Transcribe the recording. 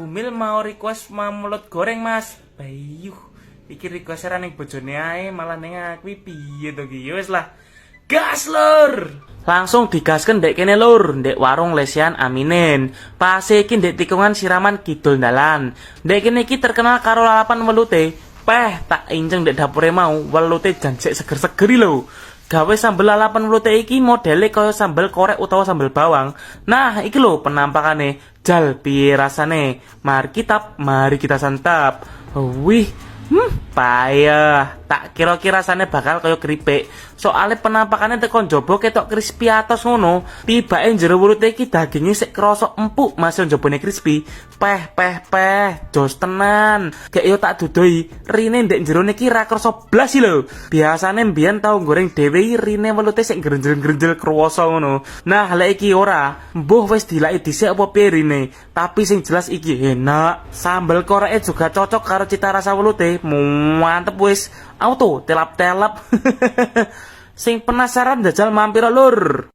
Bumil mau request mamulut goreng mas. Bayu, iki requesteran ning bojone ae malah ning aku piye to ki. Wis lah. Gas lur. Langsung digasken ndek kene lur, ndek warung Lesian Aminin. Pas iki ndek tikungan siraman kidul dalan. Ndek kene iki terkenal karo lalapan welute. Peh tak injeng ndek dapure mau, welute jan sik seger-segeri lho. Gawe sambel lalapan welute iki modele kaya sambel korek utawa sambel bawang. Nah, iki lho penampakane. Jal piye rasane? Mari kita santap. Wih, payah. Tak kira-kira rasane bakal kaya keripik. Soale penampakannya tekon jaba ketok crispy atos ngono. Tibake jero wulute iki daginge sik krasa empuk, masih njabane crispy. Peh, jos tenan. Kayak yo tak dudoi, rine ndek jero iki ra krasa blas lho. Biasane mbiyen tau goreng dhewe rine welute sik grenjel-grenjel krasa ngono. Nah, lek iki ora, mbuh wis dilaki dhisik apa piye rine. Tapi sing jelas iki enak. Sambel koreke juga cocok karo cita rasa welute. Mantep wis. Auto telap-telap. Sing penasaran jajal mampir lur.